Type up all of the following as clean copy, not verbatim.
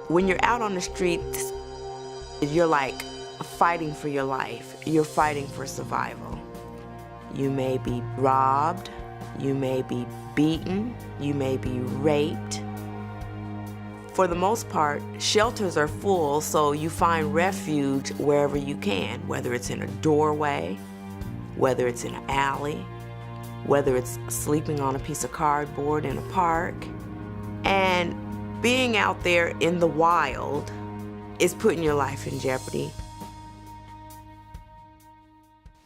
When you're out on the streets, you're like fighting for your life. You're fighting for survival. You may be robbed, you may be beaten, you may be raped. For the most part, shelters are full, so you find refuge wherever you can, whether it's in a doorway, whether it's in an alley, whether it's sleeping on a piece of cardboard in a park. And being out there in the wild is putting your life in jeopardy.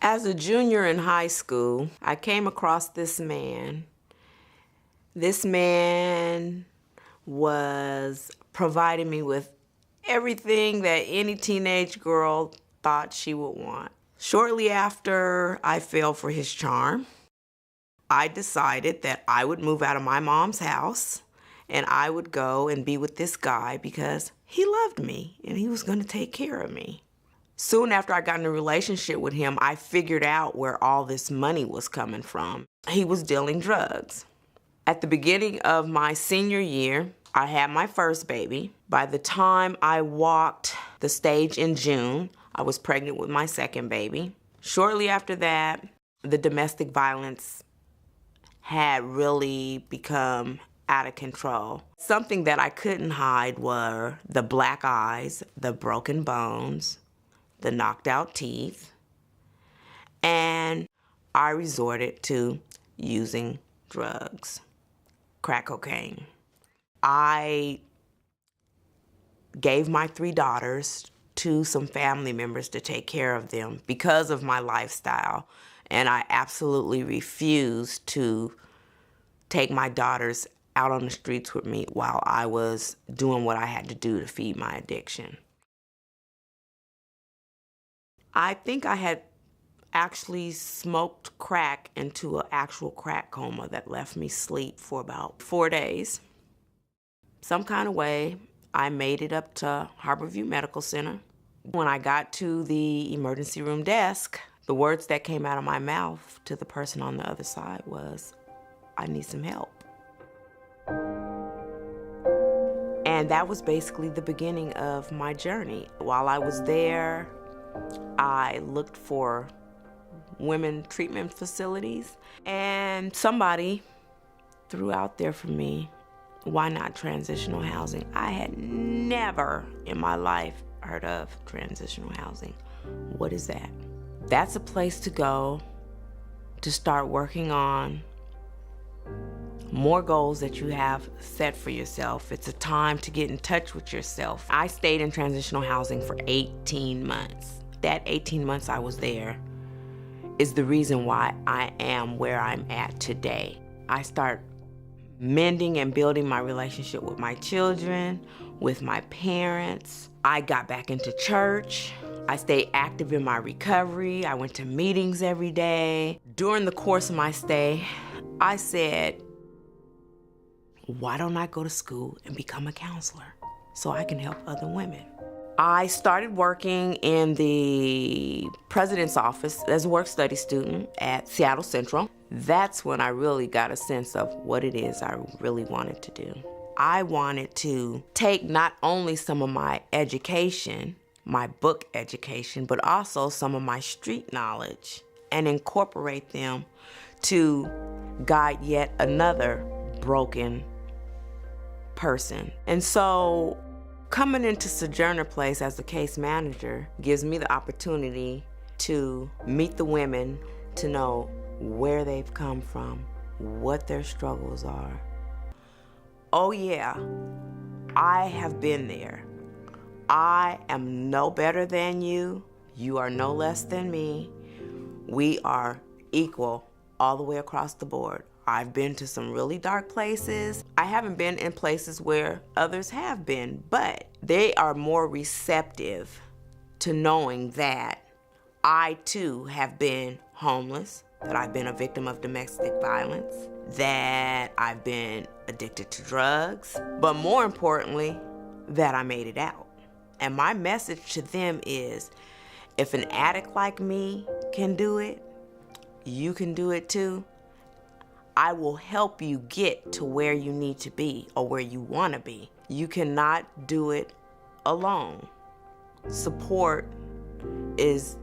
As a junior in high school, I came across this man. This man was providing me with everything that any teenage girl thought she would want. Shortly after I fell for his charm, I decided that I would move out of my mom's house and I would go and be with this guy because he loved me and he was going to take care of me. Soon after I got in a relationship with him, I figured out where all this money was coming from. He was dealing drugs. At the beginning of my senior year, I had my first baby. By the time I walked the stage in June, I was pregnant with my second baby. Shortly after that, the domestic violence had really become out of control. Something that I couldn't hide were the black eyes, the broken bones, the knocked out teeth, and I resorted to using drugs, crack cocaine. I gave my 3 daughters to some family members to take care of them because of my lifestyle, and I absolutely refused to take my daughters out on the streets with me while I was doing what I had to do to feed my addiction. I think I had actually smoked crack into an actual crack coma that left me asleep for about 4 days. Some kind of way, I made it up to Harborview Medical Center. When I got to the emergency room desk, the words that came out of my mouth to the person on the other side was, "I need some help." And that was basically the beginning of my journey. While I was there, I looked for women treatment facilities, and somebody threw out there for me, why not transitional housing? I had never in my life heard of transitional housing. What is that? That's a place to go to start working on more goals that you have set for yourself. It's a time to get in touch with yourself. I stayed in transitional housing for 18 months. That 18 months I was there is the reason why I am where I'm at today. I start mending and building my relationship with my children, with my parents. I got back into church. I stayed active in my recovery. I went to meetings every day. During the course of my stay, I said, why don't I go to school and become a counselor so I can help other women? I started working in the president's office as a work-study student at Seattle Central. That's when I really got a sense of what it is I really wanted to do. I wanted to take not only some of my education, my book education, but also some of my street knowledge and incorporate them to guide yet another broken person. And so coming into Sojourner Place as the case manager gives me the opportunity to meet the women, to know where they've come from, what their struggles are. Oh yeah, I have been there. I am no better than you. You are no less than me. We are equal all the way across the board. I've been to some really dark places. I haven't been in places where others have been, but they are more receptive to knowing that I too have been homeless, that I've been a victim of domestic violence, that I've been addicted to drugs, but more importantly, that I made it out. And my message to them is, if an addict like me can do it, you can do it too. I will help you get to where you need to be or where you want to be. You cannot do it alone. Support is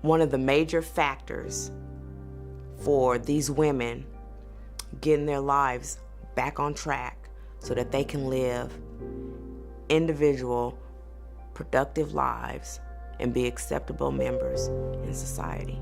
one of the major factors for these women getting their lives back on track so that they can live individual, productive lives and be acceptable members in society.